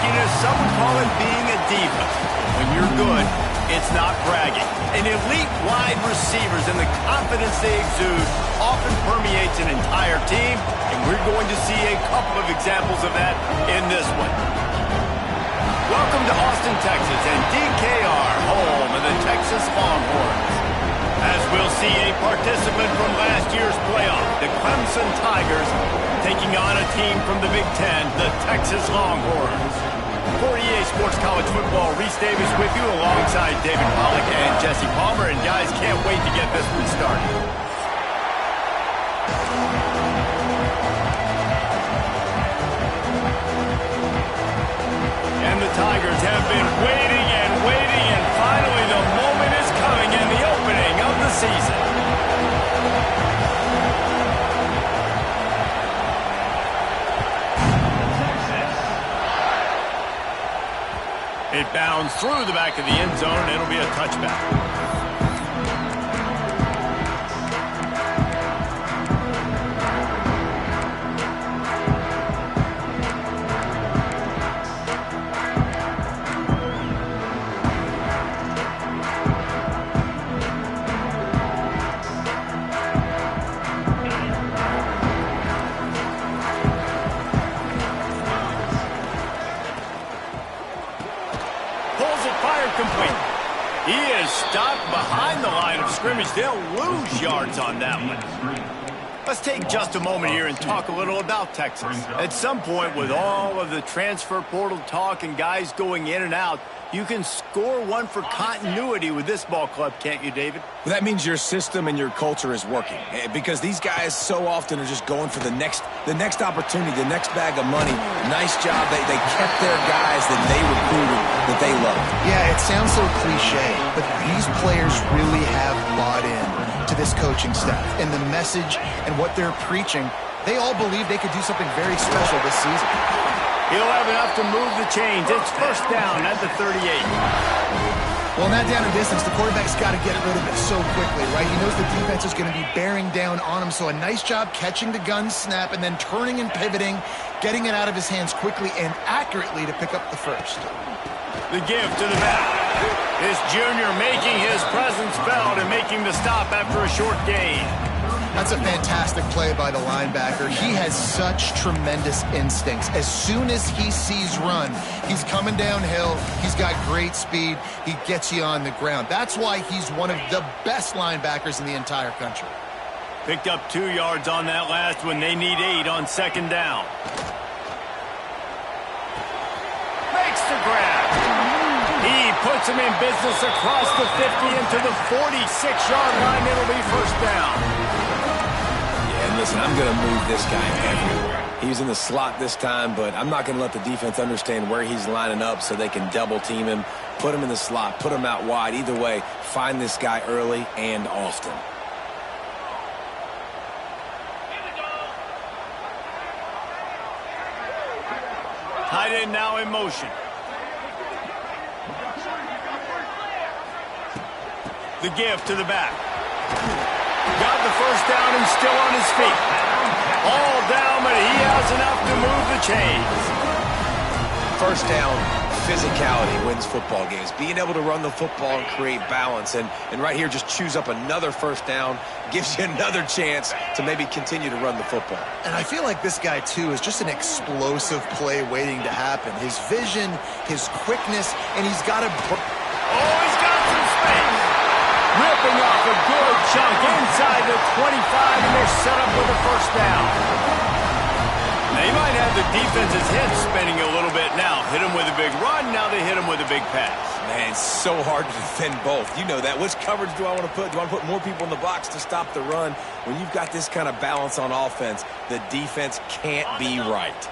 flakiness, some would call it being a diva. When you're good, it's not bragging. And elite wide receivers and the confidence they exude often permeates an entire team, and we're going to see a couple of examples of that in this one. Welcome to Austin, Texas, and DKR, home of the Texas Longhorns. As we'll see a participant from last year's playoff, the Clemson Tigers, taking on a team from the Big Ten, the Texas Longhorns. For EA Sports College Football, Reese Davis with you alongside David Pollack and Jesse Palmer. And guys, can't wait to get this one started. And the Tigers have been waiting and waiting, and finally the moment is coming in the opening of the season. It bounds through the back of the end zone, and it'll be a touchback. Complete. He is stopped behind the line of scrimmage. They'll lose yards on that one. Let's take just a moment here and talk a little about Texas. At some point, with all of the transfer portal talk and guys going in and out, you can score one for continuity with this ball club, can't you, David? Well, that means your system and your culture is working, because these guys so often are just going for the next opportunity, the next bag of money. Nice job. They kept their guys that they recruited, that they loved. Yeah, it sounds so cliche, but these players really have bought in to this coaching staff and the message and what they're preaching. They all believe they could do something very special this season. He'll have enough to move the chains. It's first down at the 38. Well, in that down and distance, the quarterback's got to get rid of it so quickly, right? He knows the defense is going to be bearing down on him, so a nice job catching the gun snap and then turning and pivoting, getting it out of his hands quickly and accurately to pick up the first. The give to the back. This junior making his presence felt and making the stop after a short gain. That's a fantastic play by the linebacker. He has such tremendous instincts. As soon as he sees run, he's coming downhill. He's got great speed. He gets you on the ground. That's why he's one of the best linebackers in the entire country. Picked up 2 yards on that last one. They need 8 on second down. Makes the grab. He puts him in business across the 50 into the 46-yard line. It'll be first down. And listen, I'm going to move this guy everywhere. He's in the slot this time, but I'm not going to let the defense understand where he's lining up so they can double team him, put him in the slot, put him out wide. Either way, find this guy early and often. Tight end now in motion. The give to the back. Got the first down and still on his feet. All down, but he has enough to move the chains. First down, physicality wins football games. Being able to run the football and create balance. And right here, just choose up another first down. Gives you another chance to maybe continue to run the football. And I feel like this guy, too, is just an explosive play waiting to happen. His vision, his quickness, and he's got a... Oh, he's got some space. Ripping off a good chunk inside the 25, and they're set up with a first down. Now, you might have the defense's head spinning a little bit now. Hit him with a big run, now they hit him with a big pass. Man, it's so hard to defend both. You know that. Which coverage do I want to put? Do I want to put more people in the box to stop the run? When you've got this kind of balance on offense, the defense can't be right.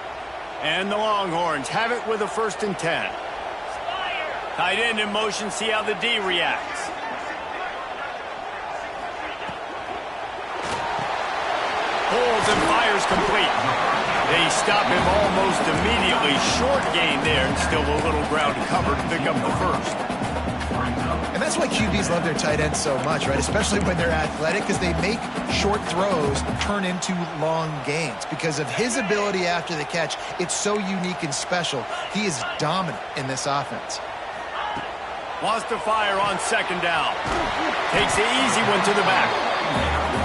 And the Longhorns have it with a 1st and 10. Tight end in motion, see how the D reacts. Pulls and fires complete. They stop him almost immediately. Short gain there, and still a little ground covered to pick up the first. And that's why QBs love their tight ends so much, right? Especially when they're athletic, because they make short throws turn into long gains. Because of his ability after the catch, it's so unique and special. He is dominant in this offense. Wants to fire on second down. Takes the easy one to the back.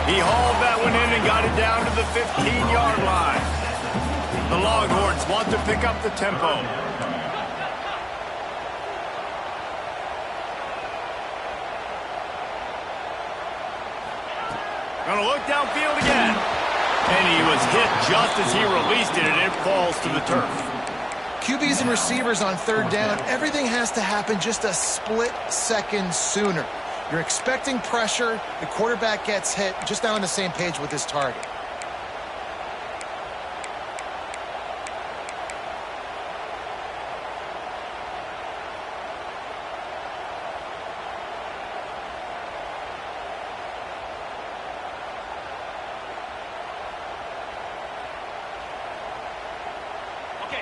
He hauled that one in and got it down to the 15-yard line. The Longhorns want to pick up the tempo. Gonna look downfield again. And he was hit just as he released it, and it falls to the turf. QBs and receivers on third down, everything has to happen just a split second sooner. You're expecting pressure, the quarterback gets hit, just not on the same page with his target.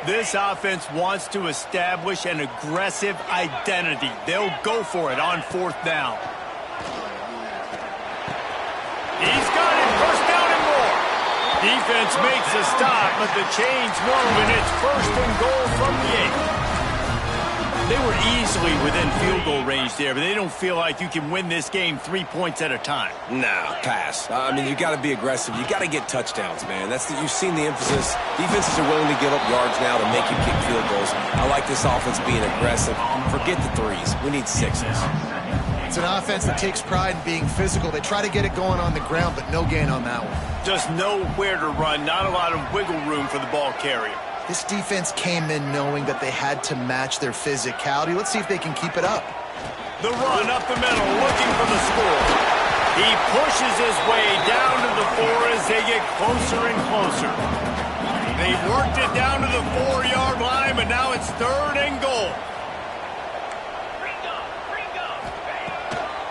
This offense wants to establish an aggressive identity. They'll go for it on fourth down. He's got it, first down and more. Defense makes a stop, but the chains move, and it's first and goal from the 8. They were easily within field goal range there, but they don't feel like you can win this game 3 points at a time. Nah, pass. I mean, you got to be aggressive. You got to get touchdowns, man. You've seen the emphasis. Defenses are willing to give up yards now to make you kick field goals. I like this offense being aggressive. Forget the threes. We need sixes. It's an offense that takes pride in being physical. They try to get it going on the ground, but no gain on that one. Just nowhere to run. Not a lot of wiggle room for the ball carrier. This defense came in knowing that they had to match their physicality. Let's see if they can keep it up. The run up the middle, looking for the score. He pushes his way down to the 4 as they get closer and closer. They've worked it down to the 4-yard line, but now it's third and goal.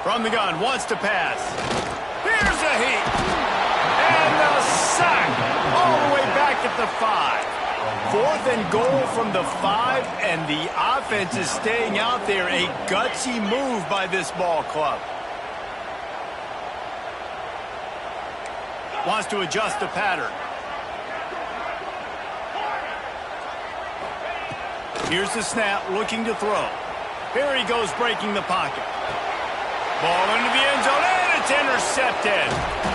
From the gun, wants to pass. Here's a heat. And the sack all the way back at the 5. Fourth and goal from the 5, and the offense is staying out there. A gutsy move by this ball club. Wants to adjust the pattern. Here's the snap, looking to throw. Here he goes, breaking the pocket. Ball into the end zone, and it's intercepted.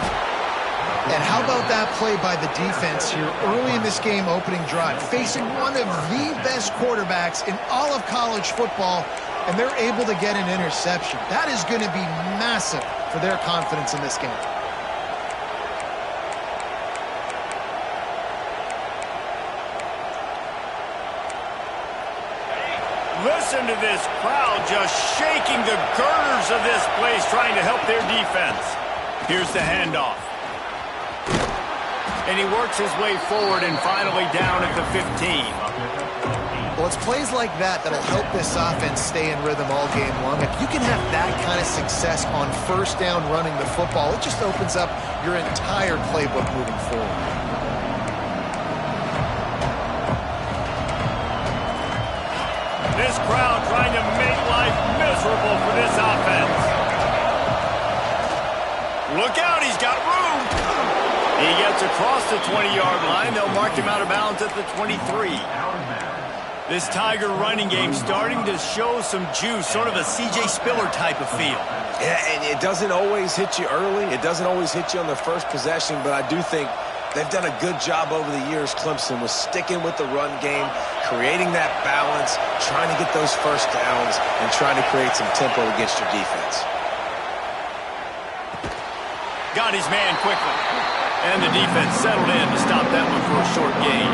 And how about that play by the defense here early in this game opening drive, facing one of the best quarterbacks in all of college football, and they're able to get an interception. That is going to be massive for their confidence in this game. Listen to this crowd just shaking the girders of this place, trying to help their defense. Here's the handoff. And he works his way forward and finally down at the 15. Well, it's plays like that that'll help this offense stay in rhythm all game long. If you can have that kind of success on first down running the football, it just opens up your entire playbook moving forward. This crowd trying to make life miserable for this offense. Look out, he's got room. He gets across the 20-yard line. They'll mark him out of bounds at the 23. This Tiger running game starting to show some juice, sort of a C.J. Spiller type of feel. Yeah, and it doesn't always hit you early. It doesn't always hit you on the first possession, but I do think they've done a good job over the years, Clemson, with sticking with the run game, creating that balance, trying to get those first downs, and trying to create some tempo against your defense. Got his man quickly. And the defense settled in to stop that one for a short gain.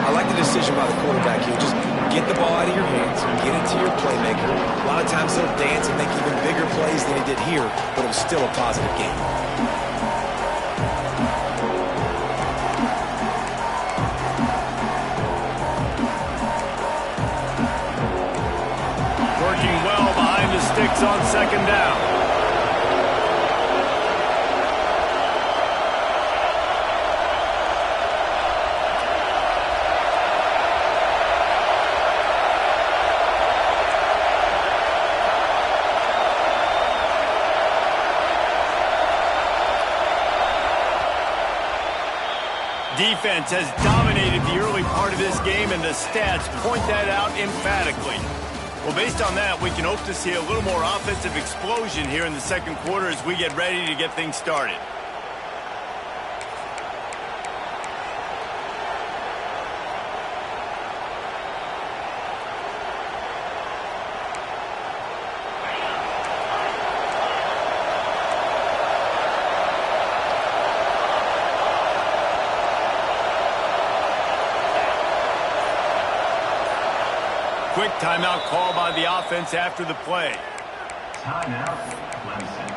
I like the decision by the quarterback here. Just get the ball out of your hands, get it to your playmaker. A lot of times he'll dance and make even bigger plays than he did here, but it was still a positive game. Working well behind the sticks on second down. defense has dominated the early part of this game, and the stats point that out emphatically. Well, based on that, we can hope to see a little more offensive explosion here in the second quarter as we get ready to get things started. Quick timeout call by the offense after the play. Timeout, Clemson.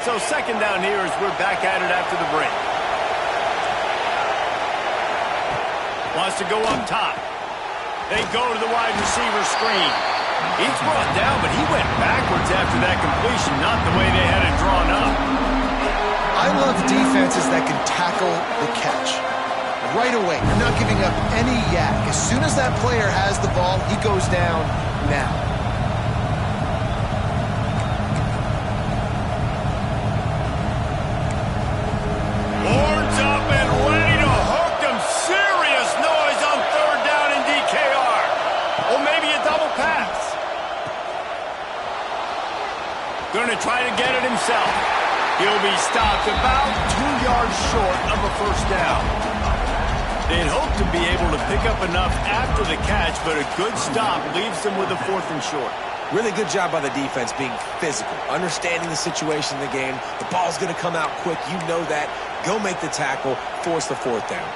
So second down here as we're back at it after the break. Wants to go up top. They go to the wide receiver screen. He's brought down, but he went backwards after that completion, not the way they had it drawn up. I love defenses that can tackle the catch. Right away, you're not giving up any yak. As soon as that player has the ball, he goes down now. Horns up and ready to hook them. Serious noise on third down in DKR. Or maybe a double pass. Going to try to get it himself. He'll be stopped about 2 yards short of a first down. They'd hope to be able to pick up enough after the catch, but a good stop leaves them with a 4th and short. Really good job by the defense being physical, understanding the situation in the game. The ball's going to come out quick. You know that. Go make the tackle, force the 4th down.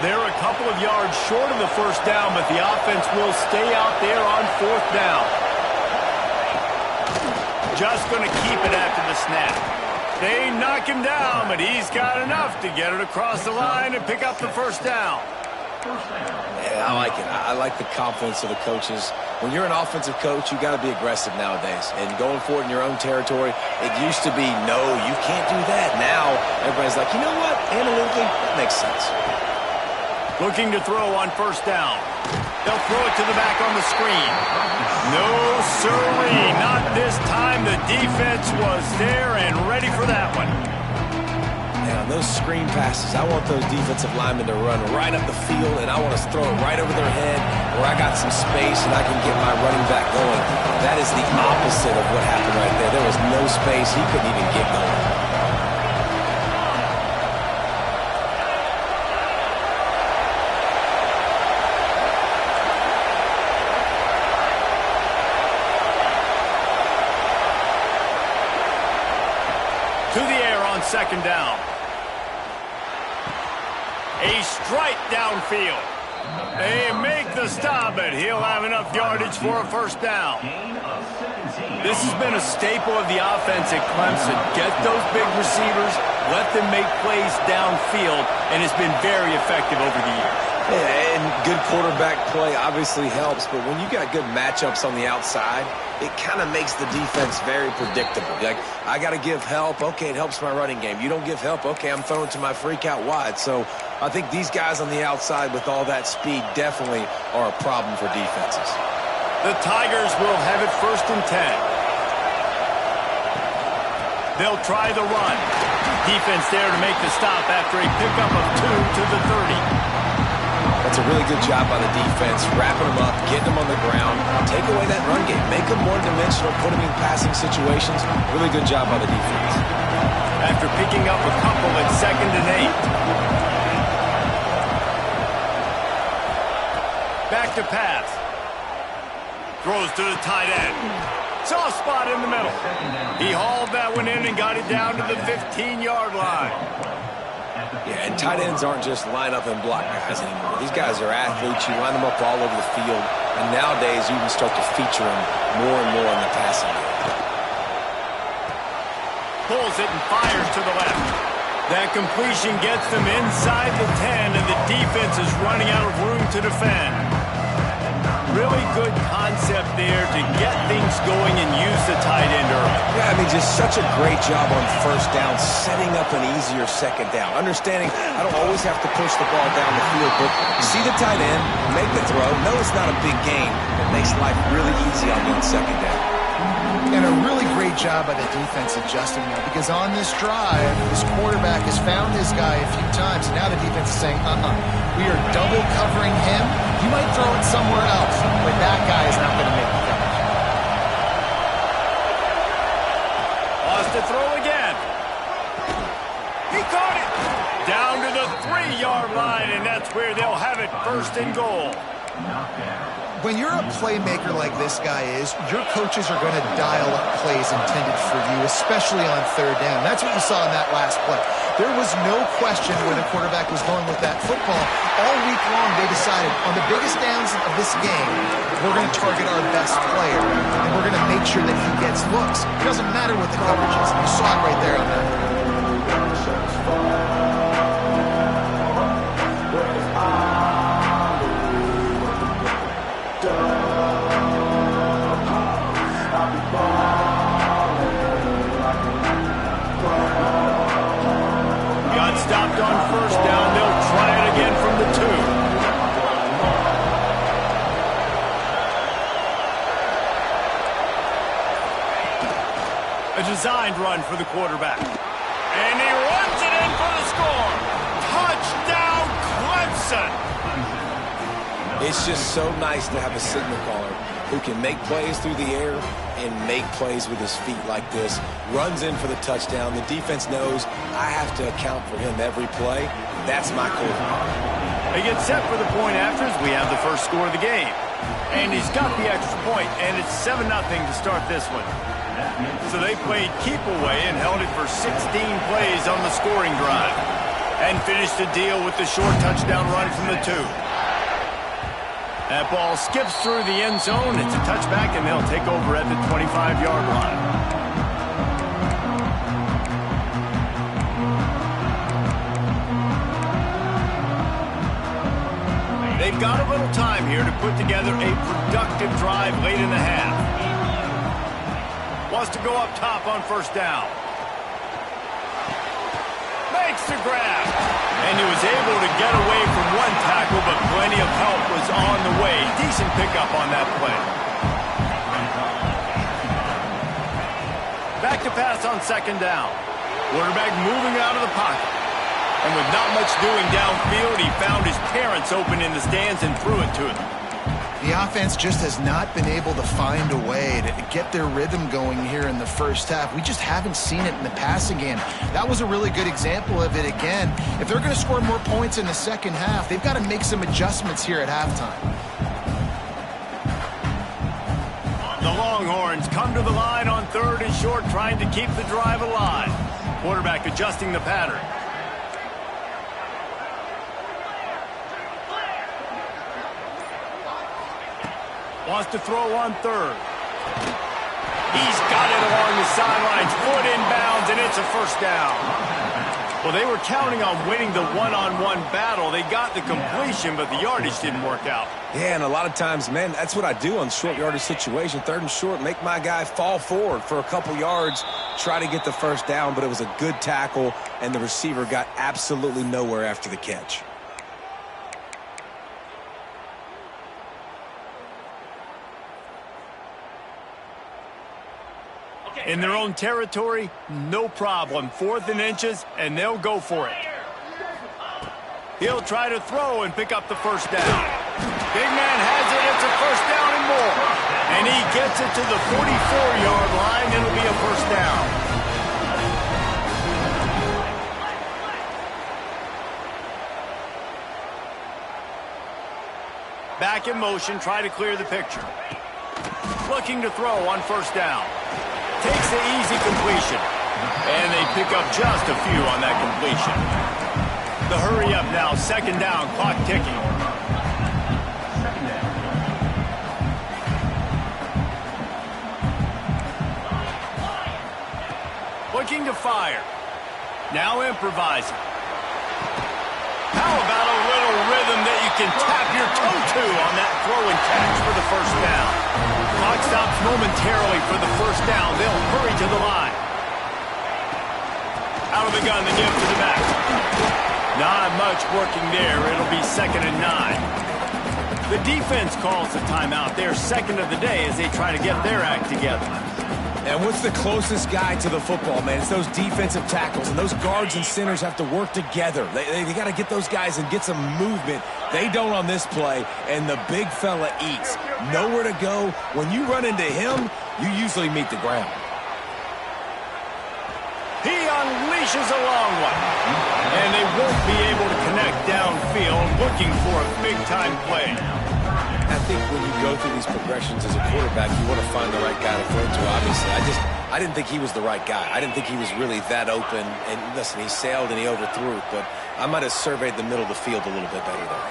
They're a couple of yards short of the first down, but the offense will stay out there on 4th down. Just going to keep it after the snap. They knock him down, but he's got enough to get it across the line and pick up the first down. Yeah, I like it. I like the confidence of the coaches. When you're an offensive coach, you got to be aggressive nowadays. And going for it in your own territory, it used to be, no, you can't do that. Now, everybody's like, you know what? Analytically, that makes sense. Looking to throw on first down. They'll throw it to the back on the screen. No, sirree, not this time. The defense was there and ready for that one. Yeah, on those screen passes, I want those defensive linemen to run right up the field, and I want to throw it right over their head where I got some space and I can get my running back going. That is the opposite of what happened right there. There was no space. He couldn't even get going. To the air on second down. A strike downfield. They make the stop, but he'll have enough yardage for a first down. This has been a staple of the offense at Clemson. Get those big receivers, let them make plays downfield, and it's been very effective over the years. Yeah, and good quarterback play obviously helps, but when you got good matchups on the outside, it kind of makes the defense very predictable. Like, I got to give help. Okay, it helps my running game. You don't give help. Okay, I'm throwing to my freak out wide. So I think these guys on the outside with all that speed definitely are a problem for defenses. The Tigers will have it 1st and 10. They'll try the run. Defense there to make the stop after a pickup of 2 to the 30. That's a really good job by the defense, wrapping them up, getting them on the ground, take away that run game, make them more dimensional, put them in passing situations. Really good job by the defense. After picking up a couple at 2nd and 8. Back to pass. Throws to the tight end. Soft spot in the middle. He hauled that one in and got it down to the 15-yard line. Yeah, and tight ends aren't just line up and block guys anymore. These guys are athletes. You line them up all over the field. And nowadays, you can start to feature them more and more in the passing game. Pulls it and fires to the left. That completion gets them inside the 10, and the defense is running out of room to defend. Really good concept there to get things going and use the tight end early. Yeah, Yeah, I mean, just such a great job on first down, setting up an easier second down. Understanding I don't always have to push the ball down the field, but see the tight end, make the throw. No, it's not a big gain. It makes life really easy on me on second down. And a really great job by the defense adjusting now, because on this drive, this quarterback has found his guy a few times, and now the defense is saying, we are double covering him. You might throw it somewhere else, but that guy is not going to make the coverage. Lost to throw again. He caught it. Down to the 3-yard line, and that's where they'll have it, first and goal. When you're a playmaker like this guy is, your coaches are going to dial up plays intended for you, especially on third down. That's what you saw in that last play. There was no question where the quarterback was going with that football. All week long, they decided, on the biggest downs of this game, we're going to target our best player, and we're going to make sure that he gets looks. It doesn't matter what the coverage is. You saw it right there on that. Stopped on first down. They'll try it again from the 2. A designed run for the quarterback. And he runs it in for the score. Touchdown, Clemson. It's just so nice to have a signal caller who can make plays through the air and make plays with his feet like this. Runs in for the touchdown. The defense knows I have to account for him every play. That's my quarterback. They get set for the point after as we have the first score of the game. And he's got the extra point, and it's 7-0 to start this one. So they played keep away and held it for 16 plays on the scoring drive. And finished the deal with the short touchdown run from the 2. That ball skips through the end zone. It's a touchback, and they'll take over at the 25-yard line. They've got a little time here to put together a productive drive late in the half. Wants to go up top on first down. Makes the grab. And he was able to get away from one tackle, but plenty of help was on the way. Decent pickup on that play. Back to pass on second down. Quarterback moving out of the pocket. And with not much doing downfield, he found his parents open in the stands and threw it to them. The offense just has not been able to find a way to get their rhythm going here in the first half. We just haven't seen it in the passing game. That was a really good example of it again. If they're going to score more points in the second half, they've got to make some adjustments here at halftime. The Longhorns come to the line on third and short, trying to keep the drive alive. Quarterback adjusting the pattern. Wants to throw on third. He's got it along the sidelines, foot inbounds, and it's a first down. Well, they were counting on winning the one-on-one battle. They got the completion, but the yardage didn't work out. Yeah, and a lot of times, man, that's what I do on short yardage situation. Third and short, make my guy fall forward for a couple yards, try to get the first down, but it was a good tackle, and the receiver got absolutely nowhere after the catch. In their own territory, no problem. 4th and inches, and they'll go for it. He'll try to throw and pick up the first down. Big man has it. It's a first down and more. And he gets it to the 44-yard line. It'll be a first down. Back in motion, try to clear the picture. Looking to throw on first down. Takes the easy completion. And they pick up just a few on that completion. The hurry up now, second down, clock ticking. Looking to fire. Now improvising. How about a little rhythm that you can tap your toe to on that throw and catch for the first down? Clock stops momentarily for the first down. They'll hurry to the line. Out of the gun, the give to the back. Not much working there. It'll be 2nd and 9. The defense calls the timeout. They're second of the day as they try to get their act together. And what's the closest guy to the football, man? It's those defensive tackles, and those guards and centers have to work together. They got to get those guys and get some movement. They don't on this play, and the big fella eats. Nowhere to go. When you run into him, you usually meet the ground. He unleashes a long one, and they won't be able to connect downfield looking for a big-time play. I think when you go through these progressions as a quarterback, you want to find the right guy to throw to, obviously. I didn't think he was the right guy. I didn't think he was really that open. And listen, he sailed and he overthrew it, but I might have surveyed the middle of the field a little bit better there.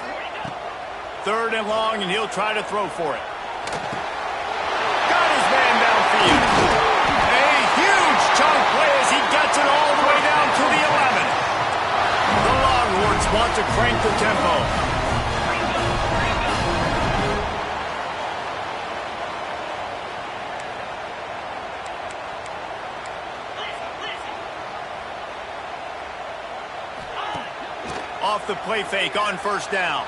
3rd and long, and he'll try to throw for it. Got his man downfield. A huge chunk play as he gets it all the way down to the 11. The Longhorns want to crank the tempo. Off the play fake on 1st down.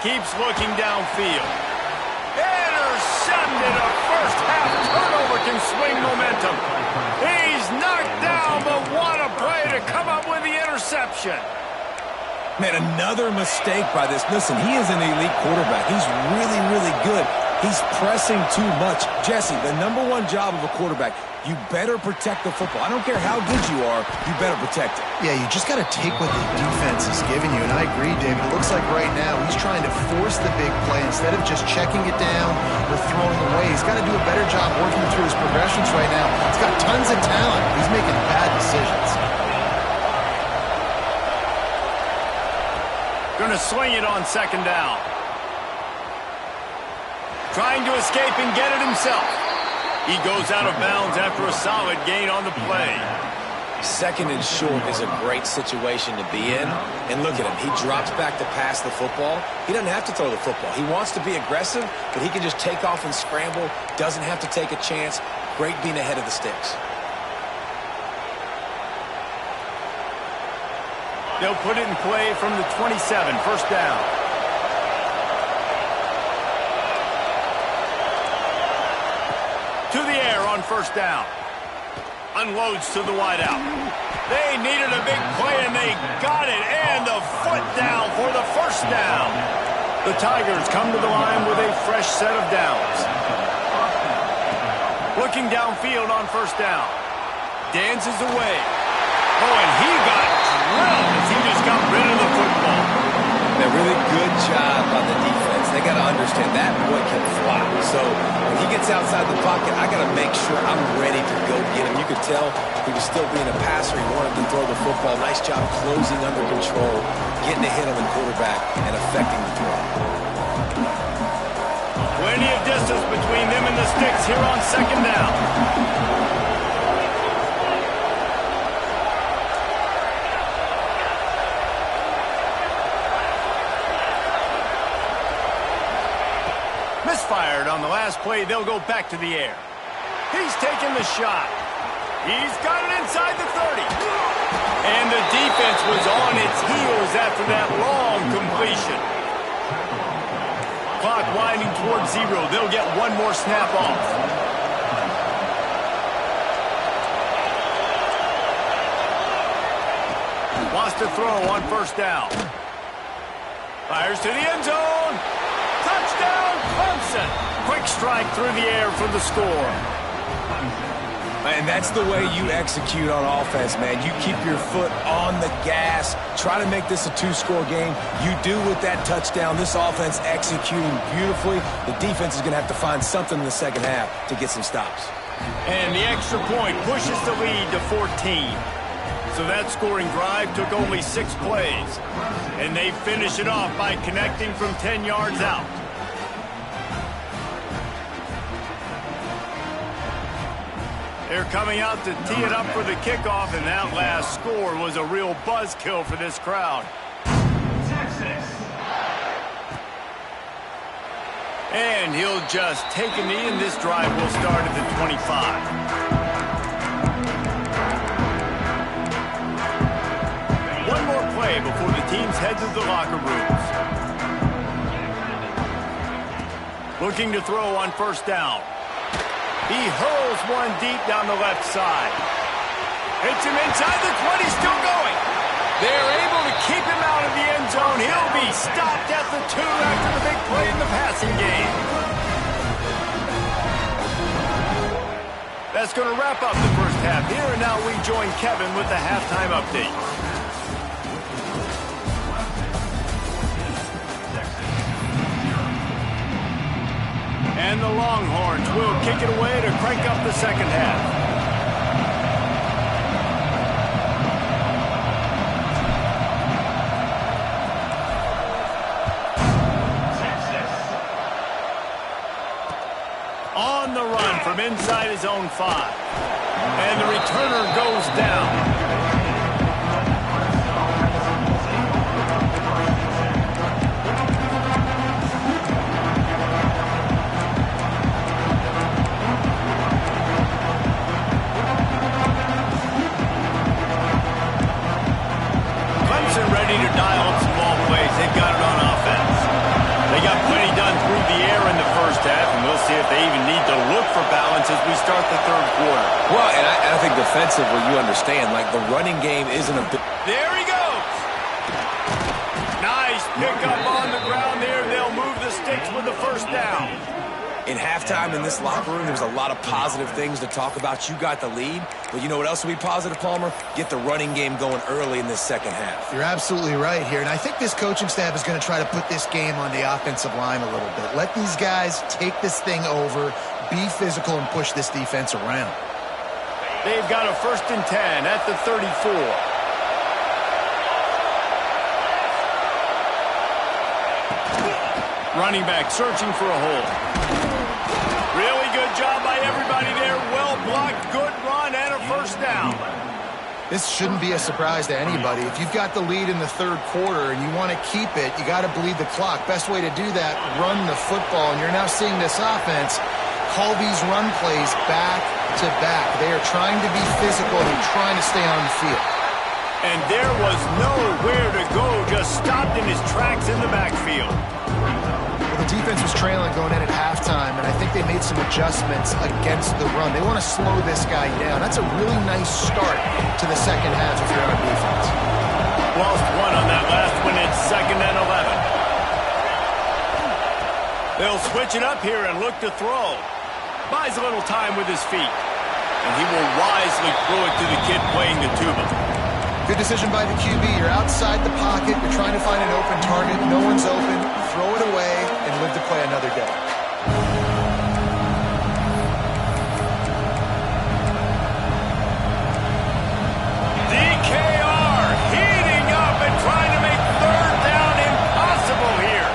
Keeps looking downfield. Intercepted. A first-half turnover can swing momentum. He's knocked down, but what a play to come up with the interception. Man, another mistake by this. Listen, he is an elite quarterback. He's really, really good. He's pressing too much. Jesse, the #1 job of a quarterback, you better protect the football. I don't care how good you are, you better protect it. Yeah, you just got to take what the defense is giving you, and I agree, David. It looks like right now he's trying to force the big play instead of just checking it down or throwing away. He's got to do a better job working through his progressions right now. He's got tons of talent. He's making bad decisions. Going to swing it on 2nd down. Trying to escape and get it himself. He goes out of bounds after a solid gain on the play. 2nd and short is a great situation to be in. And look at him. He drops back to pass the football. He doesn't have to throw the football. He wants to be aggressive, but he can just take off and scramble. Doesn't have to take a chance. Great being ahead of the sticks. They'll put it in play from the 27, 1st down. To the air on 1st down. Unloads to the wideout. They needed a big play, and they got it. And the foot down for the 1st down. The Tigers come to the line with a fresh set of downs. Looking downfield on 1st down. Dances away. Oh, and he got drilled as he just got rid of the football. A really good job by the defense. They got to understand that boy can fly. So when he gets outside the pocket, I got to make sure I'm ready to go get him. You could tell he was still being a passer. He wanted to throw the football. Nice job closing under control, getting a hit on the quarterback, and affecting the throw. Plenty of distance between them and the sticks here on 2nd down. Misfired on the last play. They'll go back to the air. He's taking the shot. He's got it inside the 30. And the defense was on its heels after that long completion. Clock winding towards 0. They'll get one more snap off. Wants to throw on 1st down. Fires to the end zone. Touchdown, Clemson. Quick strike through the air for the score. And that's the way you execute on offense, man. You keep your foot on the gas. Try to make this a 2-score game. You do with that touchdown. This offense executing beautifully. The defense is going to have to find something in the 2nd half to get some stops. And the extra point pushes the lead to 14. So that scoring drive took only 6 plays. And they finish it off by connecting from 10 yards out. They're coming out to tee it up for the kickoff, and that last score was a real buzzkill for this crowd. Texas. And he'll just take a knee, and this drive will start at the 25. One more play before the teams head to the locker rooms. Looking to throw on first down. He hurls one deep down the left side. Hits him inside the 20, still going. They're able to keep him out of the end zone. He'll be stopped at the 2 after the big play in the passing game. That's going to wrap up the first half here, and now we join Kevin with the halftime update. And the Longhorns will kick it away to crank up the second half. On the run from inside his own 5. And the returner goes down. Clemson ready to dial up some ball plays. They've got it on offense. They got plenty done through the air in the first half, and we'll see if they even need to look for balance as we start the third quarter. Well, and I think defensively, you understand, like the running game isn't a big... There he goes! Nice pickup on the ground there. They'll move the sticks with the first down. In halftime in this locker room, there was a lot of positive things to talk about. You got the lead, but you know what else will be positive, Palmer? Get the running game going early in this second half. You're absolutely right here, and I think this coaching staff is going to try to put this game on the offensive line a little bit. Let these guys take this thing over, be physical, and push this defense around. They've got a 1st and 10 at the 34. Running back searching for a hole. Really good job by everybody there. Well blocked, good run, and a first down. This shouldn't be a surprise to anybody. If you've got the lead in the third quarter and you want to keep it, you got to bleed the clock. Best way to do that, run the football. And you're now seeing this offense call these run plays back to back. They are trying to be physical and trying to stay on the field. And there was nowhere to go, just stopped in his tracks in the backfield. The defense was trailing going in at halftime, and I think they made some adjustments against the run. They want to slow this guy down. That's a really nice start to the second half if you're on defense. Lost one on that last one. It's 2nd and 11. They'll switch it up here and look to throw. Buys a little time with his feet. And he will wisely throw it to the kid playing the tuba. Good decision by the QB. You're outside the pocket. You're trying to find an open target. No one's open. Throw it away and live to play another day. DKR heating up and trying to make 3rd down impossible here.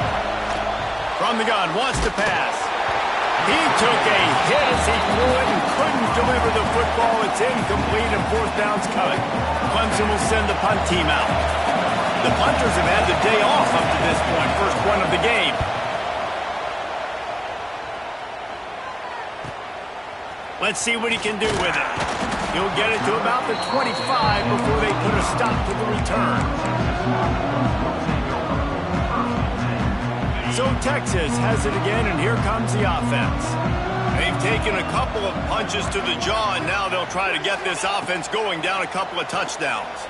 From the gun, wants to pass. He took a hit as he threw it and couldn't deliver the football. It's incomplete and 4th down's coming. Clemson will send the punt team out. The punters have had the day off up to this point. First one of the game. Let's see what he can do with it. He'll get it to about the 25 before they put a stop to the return. So Texas has it again, and here comes the offense. They've taken a couple of punches to the jaw, and now they'll try to get this offense going down a couple of touchdowns.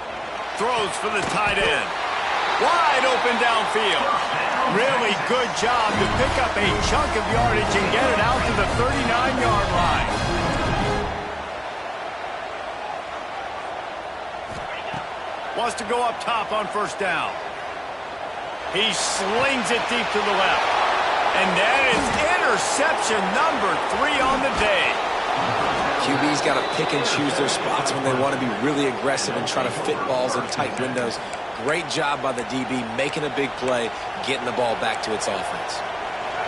Throws for the tight end. Wide open downfield. Really good job to pick up a chunk of yardage and get it out to the 39-yard line. Wants to go up top on first down. He slings it deep to the left. And that is interception number 3 on the day. QB's got to pick and choose their spots when they want to be really aggressive and try to fit balls in tight windows. Great job by the DB making a big play, getting the ball back to its offense.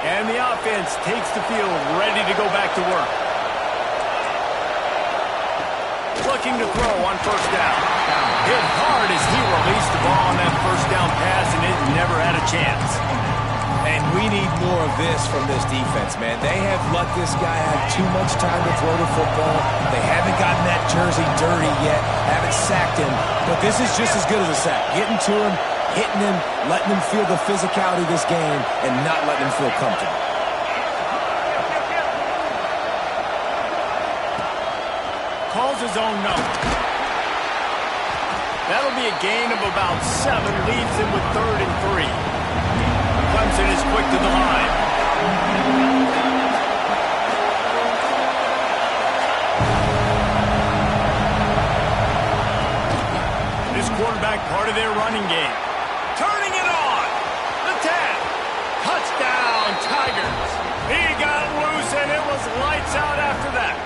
And the offense takes the field ready to go back to work. Looking to throw on first down. Hit hard as he released the ball on that first down pass, and it never had a chance. And we need more of this from this defense, man. They have let this guy have too much time to throw the football. They haven't gotten that jersey dirty yet, haven't sacked him. But this is just as good as a sack. Getting to him, hitting him, letting him feel the physicality of this game, and not letting him feel comfortable. Calls his own number. That'll be a gain of about 7, leaves him with 3rd and 3. Clemson is quick to the line. This quarterback part of their running game. Turning it on. The tap. Touchdown, Tigers. He got loose, and it was lights out after that.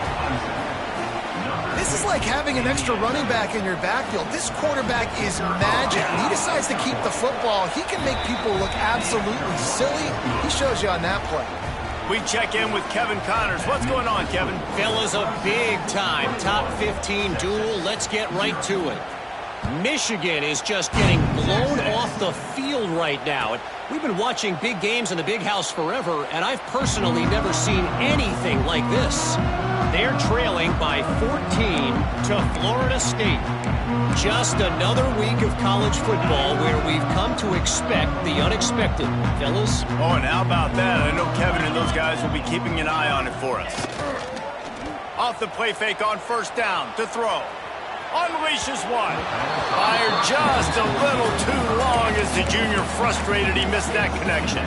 This is like having an extra running back in your backfield. This quarterback is magic. He decides to keep the football. He can make people look absolutely silly. He shows you on that play. We check in with Kevin Connors. What's going on, Kevin? Fellas, a big-time top 15 duel. Let's get right to it. Michigan is just getting blown off the field right now. We've been watching big games in the Big House forever, and I've personally never seen anything like this. They're trailing by 14 to Florida State. Just another week of college football where we've come to expect the unexpected, fellas. Oh, and how about that? I know Kevin and those guys will be keeping an eye on it for us. Off the play fake on 1st down to throw. Unleashes one. Fired just a little too long as the junior frustrated he missed that connection.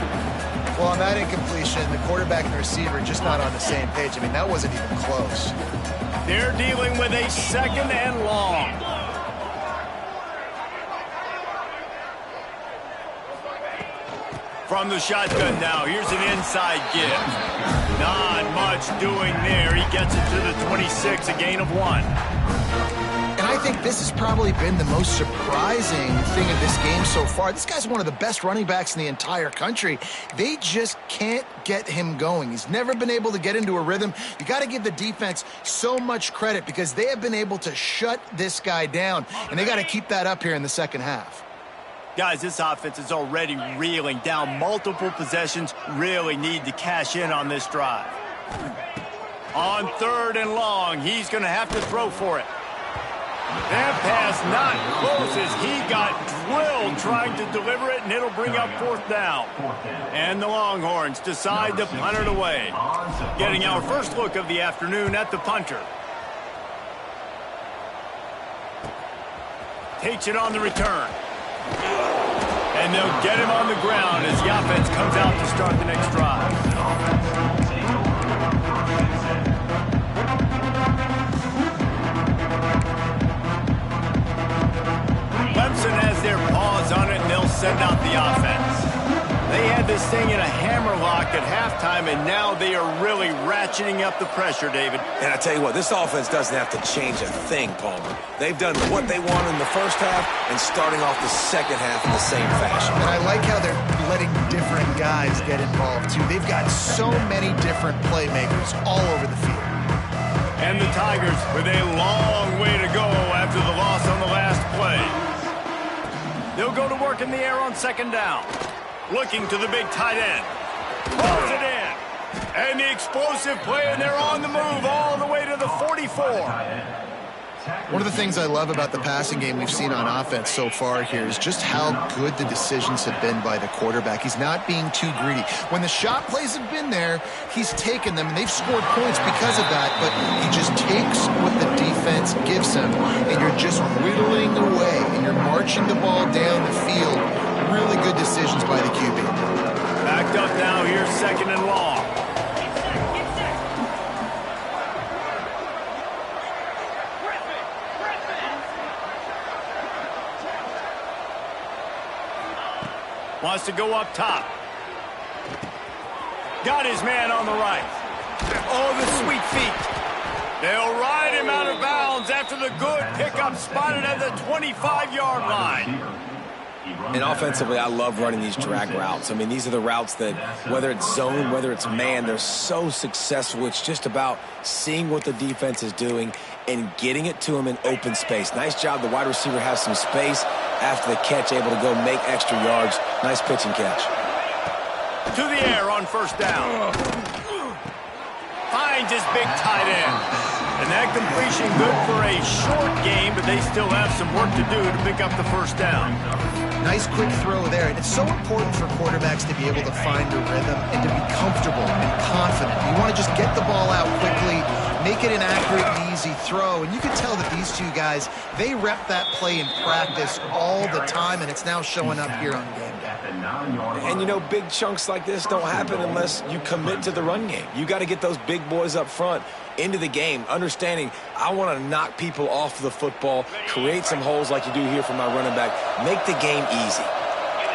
Well, on that incompletion, the quarterback and the receiver just not on the same page. I mean, that wasn't even close. They're dealing with a 2nd and long. From the shotgun now, here's an inside give. Not much doing there. He gets it to the 26, a gain of 1. And I think this has probably been the most surprising thing of this game so far. This guy's one of the best running backs in the entire country. They just can't get him going. He's never been able to get into a rhythm. You got to give the defense so much credit because they have been able to shut this guy down, and they got to keep that up here in the second half. Guys, this offense is already reeling down multiple possessions. Really need to cash in on this drive. On 3rd and long, he's going to have to throw for it. That pass not close as he got drilled trying to deliver it, and it'll bring up 4th down. And the Longhorns decide to punt it away. Getting our first look of the afternoon at the punter. Takes it on the return. And they'll get him on the ground as the offense comes out to start the next drive. Clemson has their paws on it, and they'll send out the offense. They had this thing in a hammerlock at halftime, and now they are really ratcheting up the pressure, David. And I tell you what, this offense doesn't have to change a thing, Palmer. They've done what they wanted in the first half and starting off the second half in the same fashion. And I like how they're letting different guys get involved, too. They've got so many different playmakers all over the field. And the Tigers with a long way to go after the loss on the last play. They'll go to work in the air on 2nd down. Looking to the big tight end. Throws it in. And the explosive play, and they're on the move all the way to the 44. One of the things I love about the passing game we've seen on offense so far here is just how good the decisions have been by the quarterback. He's not being too greedy. When the shot plays have been there, he's taken them, and they've scored points because of that, but he just takes what the defense gives him, and you're just whittling away, and you're marching the ball down the field. Really good decisions by the QB. Backed up now, here's 2nd and long. Wants to go up top. Got his man on the right. Oh, the sweet feet. They'll ride him out of bounds after the good pickup spotted at the 25-yard line. And offensively, I love running these drag routes. I mean, these are the routes that, whether it's zone, whether it's man, they're so successful. It's just about seeing what the defense is doing and getting it to them in open space. Nice job. The wide receiver has some space after the catch, able to go make extra yards. Nice pitch and catch. To the air on first down. Finds his big tight end. And that completion good for a short game, but they still have some work to do to pick up the first down. Nice quick throw there. And it's so important for quarterbacks to be able to find a rhythm and to be comfortable and confident. You want to just get the ball out quickly, make it an accurate and easy throw. And you can tell that these two guys, they rep that play in practice all the time, and it's now showing up here on game day. And, you know, big chunks like this don't happen unless you commit to the run game. You got to get those big boys up front into the game, understanding I want to knock people off the football, create some holes like you do here for my running back, make the game easy.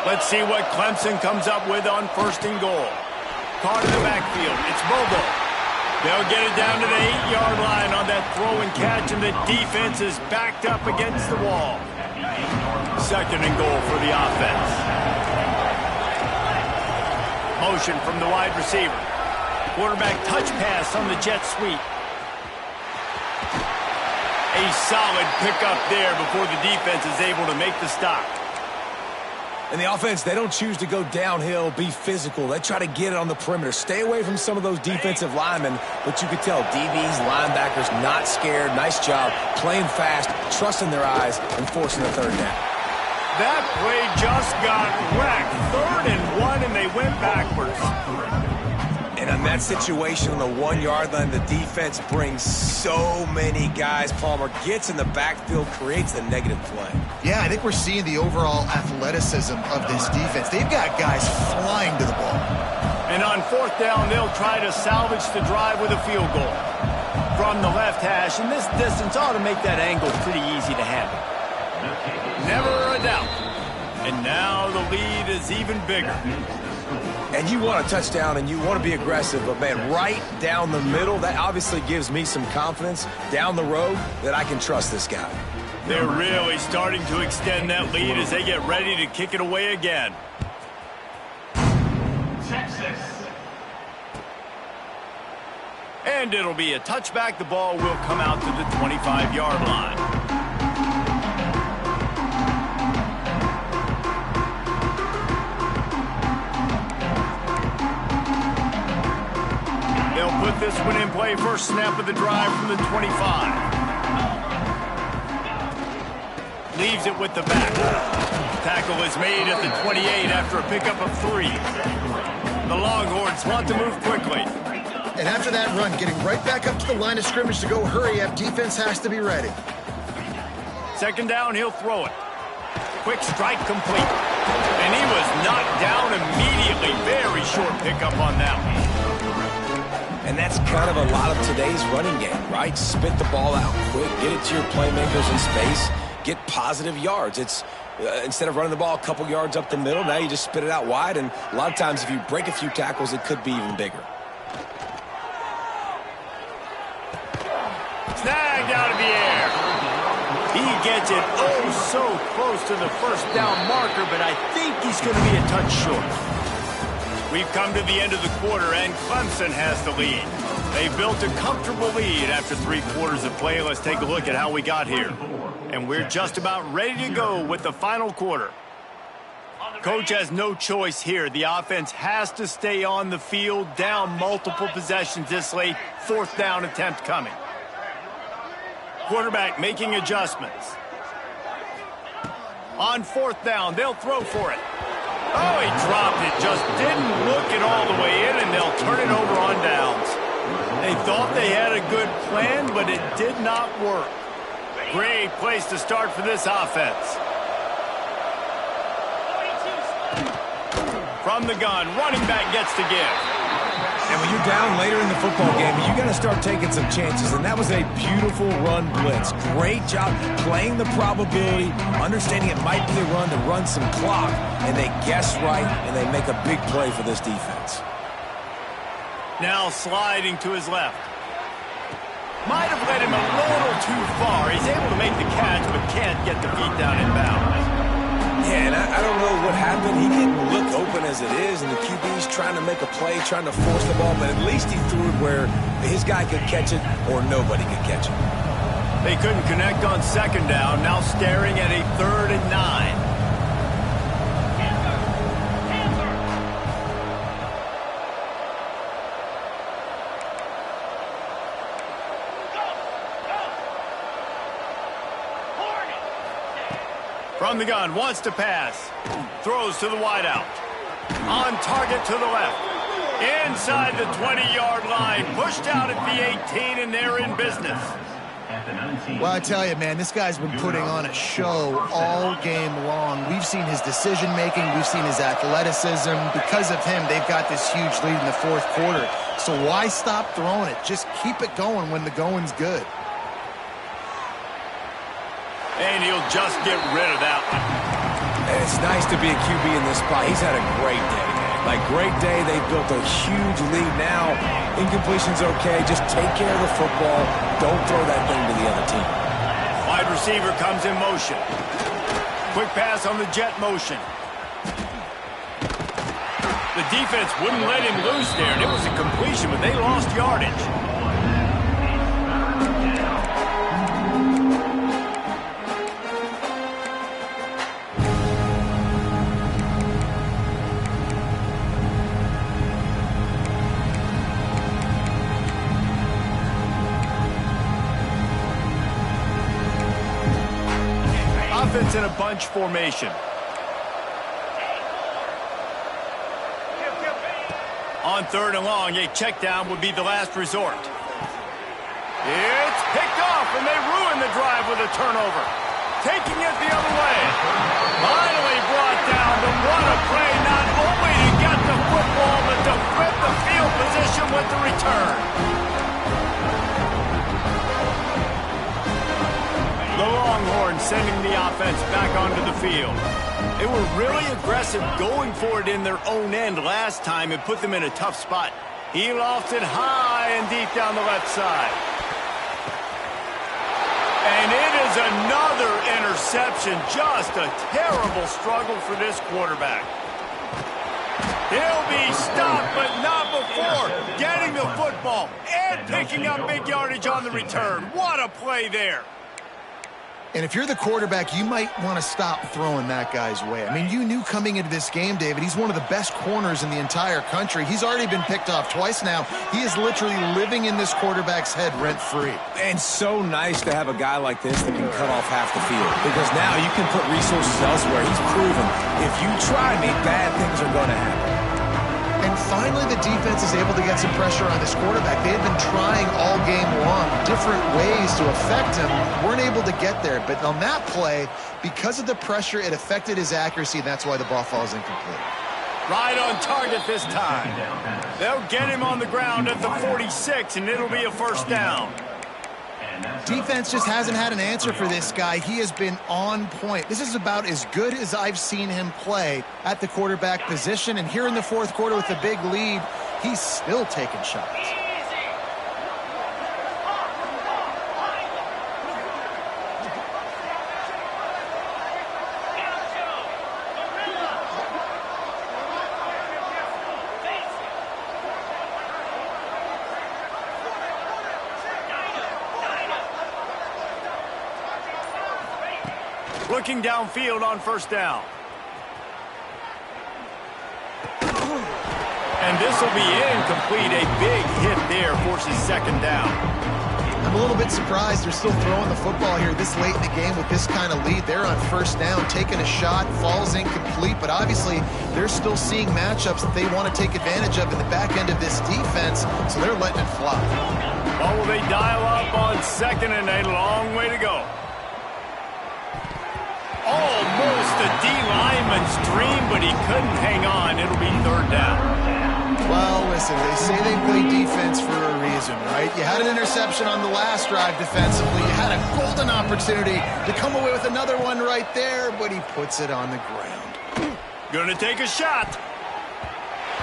Let's see what Clemson comes up with on first and goal. Caught in the backfield. It's Bobo. They'll get it down to the 8-yard line on that throw and catch, and the defense is backed up against the wall. Second and goal for the offense. Motion from the wide receiver. Quarterback touch pass on the jet sweep. A solid pickup there before the defense is able to make the stop. And the offense, they don't choose to go downhill, be physical. They try to get it on the perimeter. Stay away from some of those defensive linemen, but you could tell DBs, linebackers, not scared. Nice job playing fast, trusting their eyes, and forcing the third down. That play just got wrecked. 3rd and 1, and they went backwards. And on that situation on the 1-yard line, the defense brings so many guys. Palmer gets in the backfield, creates the negative play. Yeah, I think we're seeing the overall athleticism of this defense. They've got guys flying to the ball. And on 4th down, they'll try to salvage the drive with a field goal. From the left hash, and this distance ought to make that angle pretty easy to handle. Never a doubt. And now the lead is even bigger. And you want a touchdown and you want to be aggressive, but, man, right down the middle, that obviously gives me some confidence down the road that I can trust this guy. They're really starting to extend that lead as they get ready to kick it away again. Texas. And it'll be a touchback. The ball will come out to the 25-yard line. They'll put this one in play. First snap of the drive from the 25. Leaves it with the back. Tackle is made at the 28 after a pickup of 3. The Longhorns want to move quickly. And after that run, getting right back up to the line of scrimmage to go hurry up, defense has to be ready. Second down, he'll throw it. Quick strike complete. And he was knocked down immediately. Very short pickup on that one. And that's kind of a lot of today's running game, right? Spit the ball out quick, get it to your playmakers in space, get positive yards. It's instead of running the ball a couple yards up the middle, now you just spit it out wide, and a lot of times if you break a few tackles, it could be even bigger. Snagged out of the air. He gets it oh so close to the first down marker, but I think he's going to be a touch short. We've come to the end of the quarter, and Clemson has the lead. They built a comfortable lead after 3 quarters of play. Let's take a look at how we got here. And we're just about ready to go with the final quarter. Coach has no choice here. The offense has to stay on the field, down multiple possessions this late. 4th down attempt coming. Quarterback making adjustments. On 4th down, they'll throw for it. Oh, he dropped it. Just didn't look it all the way in, and they'll turn it over on downs. They thought they had a good plan, but it did not work. Great place to start for this offense. From the gun, running back gets to give. And when you're down later in the football game, you got to start taking some chances, and that was a beautiful run blitz. Great job playing the probability, understanding it might be a run to run some clock, and they guess right, and they make a big play for this defense. Now sliding to his left. Might have led him a little too far. He's able to make the catch, but can't get the feet down in bounds. Yeah, and I don't know what happened. He didn't look open as it is, and the QB's trying to make a play, trying to force the ball, but at least he threw it where his guy could catch it or nobody could catch it. They couldn't connect on 2nd down, now staring at a 3rd and 9. From the gun, wants to pass. Throws to the wideout. On target to the left. Inside the 20-yard line. Pushed out at the 18, and they're in business. Well, I tell you, man, this guy's been putting on a show all game long. We've seen his decision-making. We've seen his athleticism. Because of him, they've got this huge lead in the fourth quarter. So why stop throwing it? Just keep it going when the going's good. And he'll just get rid of that one. And it's nice to be a QB in this spot. He's had a great day, man. Like, great day. They've built a huge lead now. Incompletion's okay. Just take care of the football. Don't throw that thing to the other team. Wide receiver comes in motion. Quick pass on the jet motion. The defense wouldn't let him loose there, and it was a completion, but they lost yardage. Offense in a bunch formation. On third and long, a check down would be the last resort. It's picked off, and they ruin the drive with a turnover. Taking it the other way. Finally brought down, but what a play, not only to get the football, but to flip the field position with the return. The Longhorns sending the offense back onto the field. They were really aggressive going for it in their own end last time. It put them in a tough spot. He lofted high and deep down the left side. And it is another interception. Just a terrible struggle for this quarterback. He'll be stopped, but not before getting the football and picking up big yardage on the return. What a play there. And if you're the quarterback, you might want to stop throwing that guy's way. I mean, you knew coming into this game, David, he's one of the best corners in the entire country. He's already been picked off twice now. He is literally living in this quarterback's head rent-free. And so nice to have a guy like this that can cut off half the field. Because now you can put resources elsewhere. He's proven if you try me, bad things are going to happen. And finally, the defense is able to get some pressure on this quarterback. They had been trying all game long different ways to affect him. Weren't able to get there. But on that play, because of the pressure, it affected his accuracy, and that's why the ball falls incomplete. Right on target this time. They'll get him on the ground at the 46, and it'll be a first down. Defense just hasn't had an answer for this guy. He has been on point. This is about as good as I've seen him play at the quarterback position. And here in the fourth quarter with a big lead, he's still taking shots. Looking downfield on first down. And this will be incomplete. A big hit there forces second down. I'm a little bit surprised they're still throwing the football here this late in the game with this kind of lead. They're on first down, taking a shot, falls incomplete, but obviously they're still seeing matchups that they want to take advantage of in the back end of this defense, so they're letting it fly. Well, will they dial up on second and a long way to go? Almost a D-lineman's dream, but he couldn't hang on. It'll be third down. Well, listen, they say they play defense for a reason, right? You had an interception on the last drive defensively. You had a golden opportunity to come away with another one right there, but he puts it on the ground. Gonna take a shot.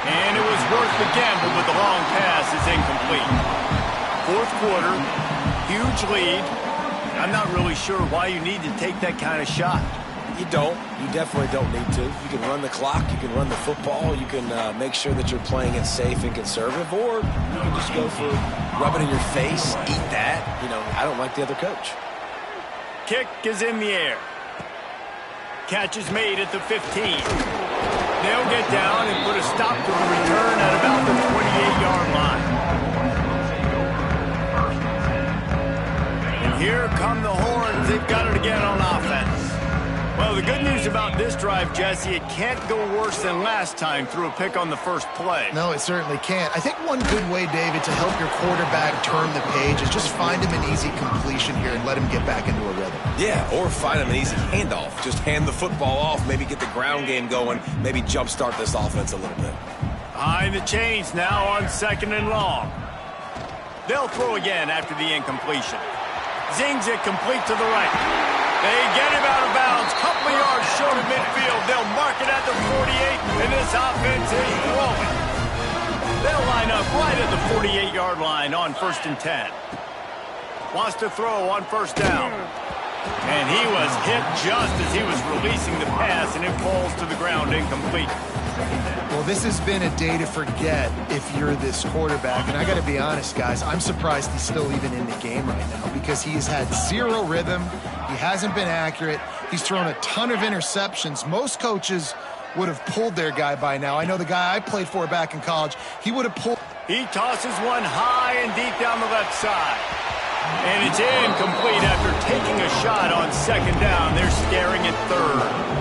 And it was worth the gamble, but the long pass is incomplete. Fourth quarter, huge lead. I'm not really sure why you need to take that kind of shot. You don't. You definitely don't need to. You can run the clock. You can run the football. You can make sure that you're playing it safe and conservative. Or you can just go for rub it in your face, eat that. You know, I don't like the other coach. Kick is in the air. Catch is made at the 15. They'll get down and put a stop to the return at about the 28-yard line. Here come the Horns. They've got it again on offense. Well, the good news about this drive, Jesse, it can't go worse than last time through a pick on the first play. No, it certainly can't. I think one good way, David, to help your quarterback turn the page is just find him an easy completion here and let him get back into a rhythm. Yeah, or find him an easy handoff. Just hand the football off, maybe get the ground game going, maybe jumpstart this offense a little bit. Behind the chains now on 2nd and long. They'll throw again after the incompletion. Zings it complete to the right. They get him out of bounds. Couple of yards short of midfield. They'll mark it at the 48, and this offense is rolling. They'll line up right at the 48-yard line on 1st and 10. Wants to throw on 1st down. And he was hit just as he was releasing the pass, and it falls to the ground incomplete. Well, this has been a day to forget if you're this quarterback. And I got to be honest, guys, I'm surprised he's still even in the game right now because he has had zero rhythm. He hasn't been accurate. He's thrown a ton of interceptions. Most coaches would have pulled their guy by now. I know the guy I played for back in college, he would have pulled. He tosses one high and deep down the left side. And it's incomplete after taking a shot on 2nd down. They're staring at 3rd.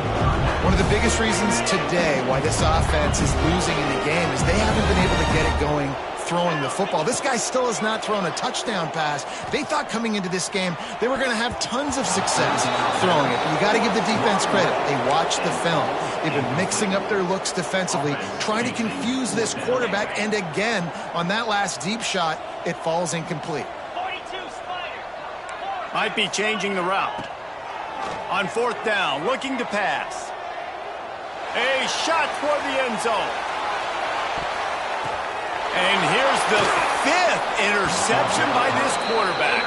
One of the biggest reasons today why this offense is losing in the game is they haven't been able to get it going throwing the football. This guy still has not thrown a touchdown pass. They thought coming into this game they were going to have tons of success throwing it. You got to give the defense credit. They watched the film. They've been mixing up their looks defensively, trying to confuse this quarterback, and again, on that last deep shot, it falls incomplete. Might be changing the route. On 4th down, looking to pass. A shot toward the end zone. And here's the 5th interception by this quarterback.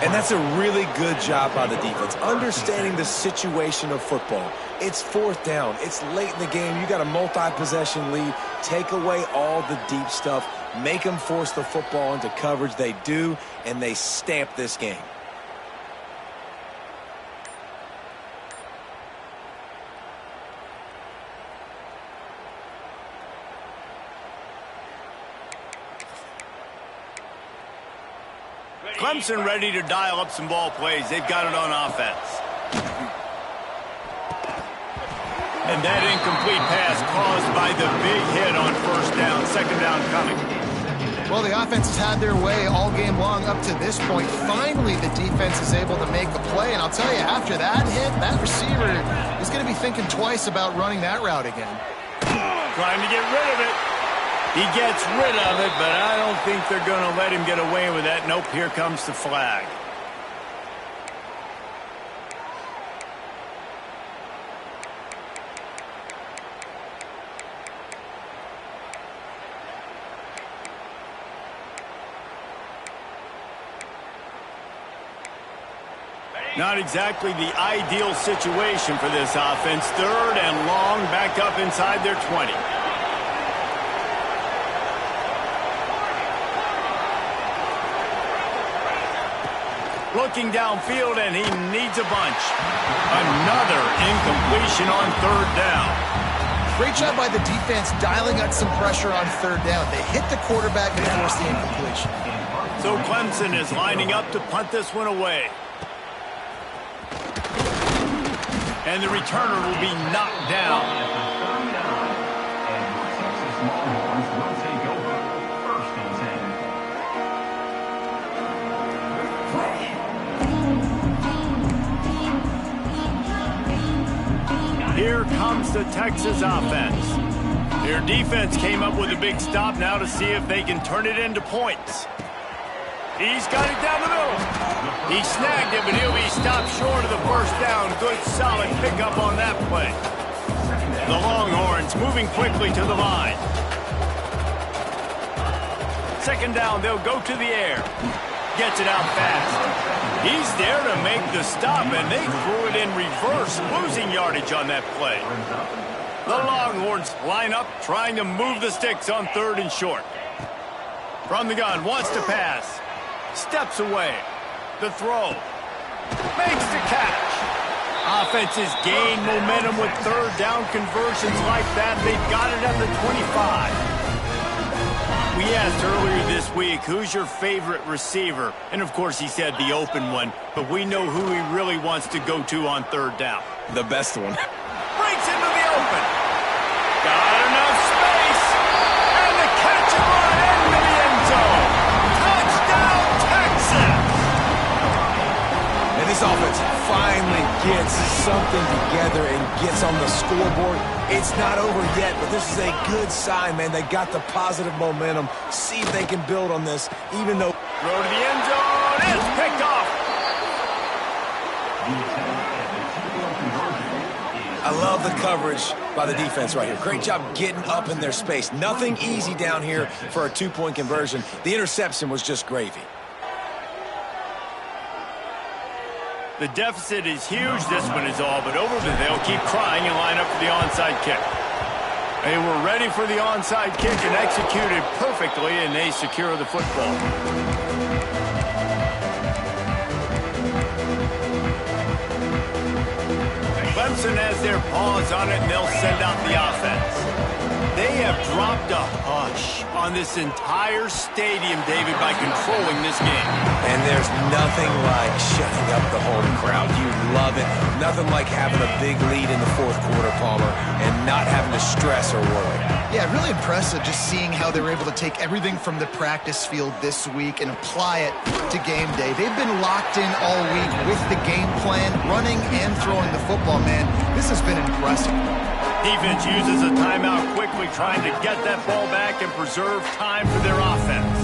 And that's a really good job by the defense, understanding the situation of football. It's 4th down. It's late in the game. You got a multi-possession lead. Take away all the deep stuff. Make them force the football into coverage. They do, and they stamp this game. Clemson ready to dial up some ball plays. They've got it on offense. And that incomplete pass caused by the big hit on 1st down. 2nd down coming. Well, the offense has had their way all game long up to this point. Finally, the defense is able to make a play. And I'll tell you, after that hit, that receiver is going to be thinking twice about running that route again. Trying to get rid of it. He gets rid of it, but I don't think they're going to let him get away with that. Nope, here comes the flag. Not exactly the ideal situation for this offense. 3rd and long, back up inside their 20. Looking downfield, and he needs a bunch. Another incompletion on 3rd down. Great job by the defense dialing up some pressure on 3rd down. They hit the quarterback and forced the incompletion. So Clemson is lining up to punt this one away. And the returner will be knocked down. Here comes the Texas offense. Their defense came up with a big stop now to see if they can turn it into points. He's got it down the middle. He snagged it, but he'll be stopped short of the 1st down. Good, solid pickup on that play. The Longhorns moving quickly to the line. 2nd down, they'll go to the air. Gets it out fast. He's there to make the stop, and they threw it in reverse, losing yardage on that play. The Longhorns line up, trying to move the sticks on 3rd and short. From the gun, wants to pass. Steps away. The throw. Makes the catch. Offenses gain momentum with 3rd down conversions like that. They've got it at the 25. We asked earlier this week, who's your favorite receiver? And, of course, he said the open one. But we know who he really wants to go to on third down. The best one. Breaks into the open. Got enough space. And the catch right into the end zone. Touchdown, Texas! And this offense finally gets something together and gets on the scoreboard. It's not over yet, but this is a good sign, man. They got the positive momentum. See if they can build on this, even though... Throw to the end zone. It's picked off. I love the coverage by the defense right here. Great job getting up in their space. Nothing easy down here for a two-point conversion. The interception was just gravy. The deficit is huge. This one is all but over, but they'll keep trying and line up for the onside kick. They were ready for the onside kick and executed perfectly, and they secure the football. Clemson has their paws on it, and they'll send out the offense. They have dropped a hush on this entire stadium, David, by controlling this game. And there's nothing like shutting up the home crowd. You love it. Nothing like having a big lead in the fourth quarter, Palmer, and not having to stress or worry. Yeah, really impressive just seeing how they were able to take everything from the practice field this week and apply it to game day. They've been locked in all week with the game plan, running and throwing the football, man. This has been impressive. Defense uses a timeout quickly, trying to get that ball back and preserve time for their offense.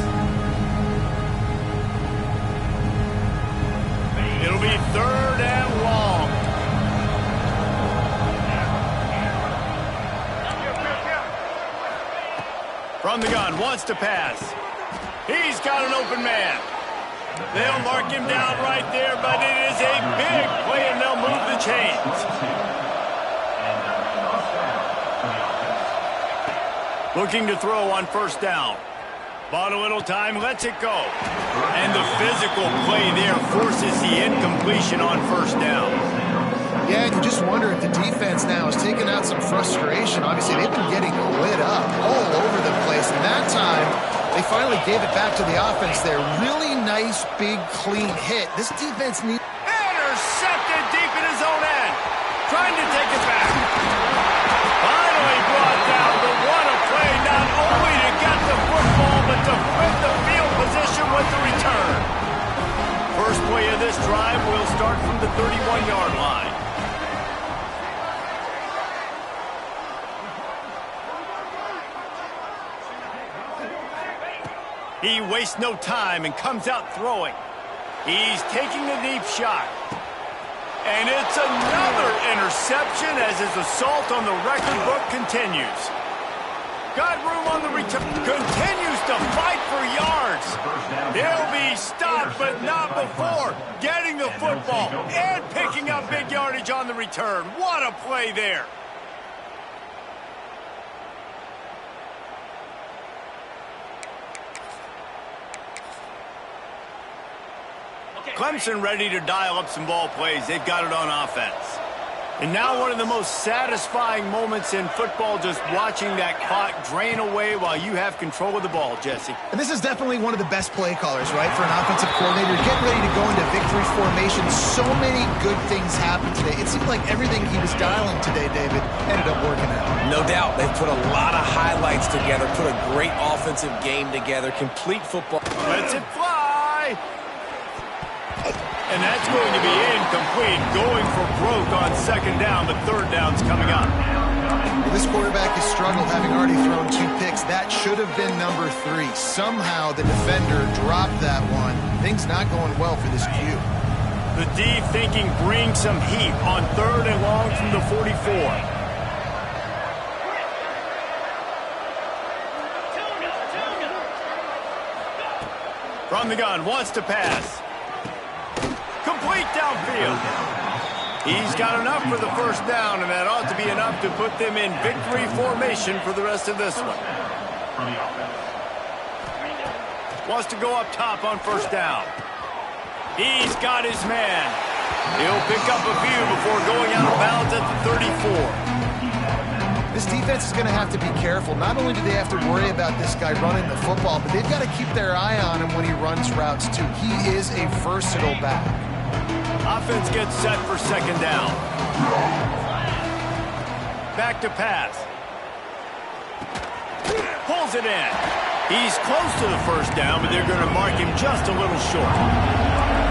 It'll be third and long. From the gun, wants to pass. He's got an open man. They'll mark him down right there, but it is a big play, and they'll move the chains. Looking to throw on first down. Bought a little time, lets it go. And the physical play there forces the incompletion on first down. Yeah, you just wonder if the defense now is taking out some frustration. Obviously, they've been getting lit up all over the place. And that time, they finally gave it back to the offense there. Really nice, big, clean hit. This defense needs... Intercepted deep in his own end. Trying to take it back. Finally brought down, but what a play, not only to get the football, but to flip the field position with the return. First play of this drive will start from the 31-yard line. He wastes no time and comes out throwing. He's taking the deep shot. And it's another interception as his assault on the record book continues. Got room on the return. Continues to fight for yards. He'll be stopped, but not before getting the football and picking up big yardage on the return. What a play there. Clemson ready to dial up some ball plays. They've got it on offense. And now one of the most satisfying moments in football, just watching that clock drain away while you have control of the ball, Jesse. And this is definitely one of the best play callers, right, for an offensive coordinator. Getting ready to go into victory formation. So many good things happened today. It seemed like everything he was dialing today, David, ended up working out. No doubt. They've put a lot of highlights together, put a great offensive game together, complete football. Lets it fly. And that's going to be incomplete, going for broke on second down, but third down's coming up. Well, this quarterback has struggled, having already thrown 2 picks. That should have been number 3. Somehow the defender dropped that one. Things not going well for this Q. The D thinking bring some heat on third and long from the 44. From the gun, wants to pass. Complete downfield. He's got enough for the first down, and that ought to be enough to put them in victory formation for the rest of this one. Wants to go up top on first down. He's got his man. He'll pick up a few before going out of bounds at the 34. This defense is going to have to be careful. Not only do they have to worry about this guy running the football, but they've got to keep their eye on him when he runs routes too. He is a versatile back. Offense gets set for second down. Back to pass. Pulls it in. He's close to the first down, but they're going to mark him just a little short.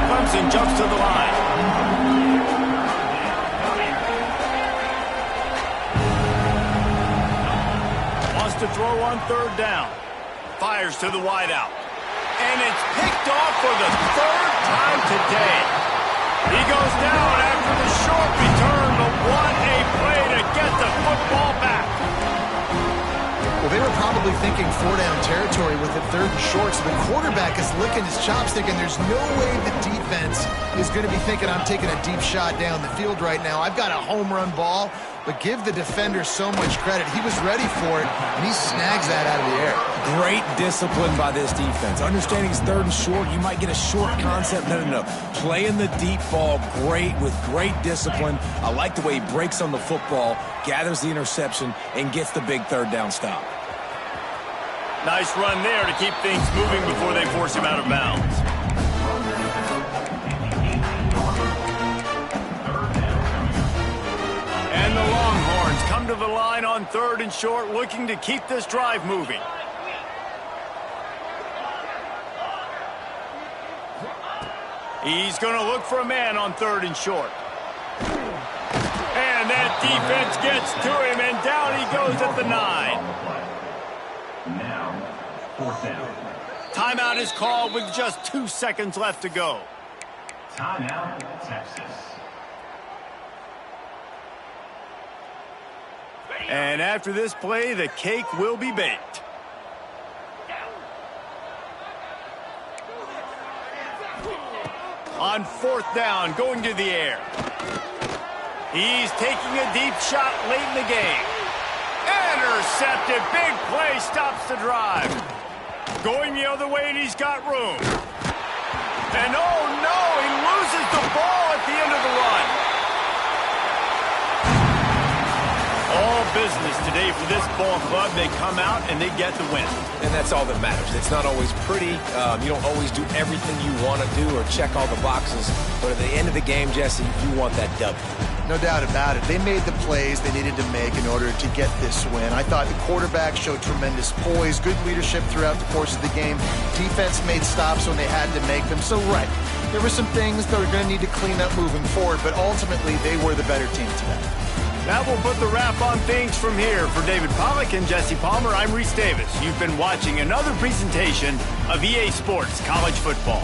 Clemson jumps to the line. To throw on third down. Fires to the wideout. And it's picked off for the third time today. He goes down after the short return, but what a play to get the football back. Well, they were probably thinking four-down territory with it, third and short, so the quarterback is licking his chops thinking there's no way the defense is going to be thinking I'm taking a deep shot down the field right now. I've got a home run ball. But give the defender so much credit. He was ready for it, and he snags that out of the air. Great discipline by this defense. Understanding it's third and short, you might get a short concept. No. Playing the deep ball with great discipline. I like the way he breaks on the football, gathers the interception, and gets the big third down stop. Nice run there to keep things moving before they force him out of bounds. And the Longhorns come to the line on third and short, looking to keep this drive moving. He's going to look for a man on third and short. And that defense gets to him, and down he goes at the 9. Now, fourth down. Timeout is called with just 2 seconds left to go. Timeout, Texas. And after this play, the cake will be baked. On fourth down, going to the air. He's taking a deep shot late in the game. Intercepted. Big play stops the drive. Going the other way, and he's got room. And oh no, he loses the ball at the end of the run. All business today for this ball club. They come out and they get the win. And that's all that matters. It's not always pretty. You don't always do everything you want to do or check all the boxes. But at the end of the game, Jesse, you want that W. No doubt about it. They made the plays they needed to make in order to get this win. I thought the quarterback showed tremendous poise, good leadership throughout the course of the game. Defense made stops when they had to make them. So, right, there were some things that were going to need to clean up moving forward, but ultimately they were the better team today. That will put the wrap on things from here. For David Pollack and Jesse Palmer, I'm Reese Davis. You've been watching another presentation of EA Sports College Football.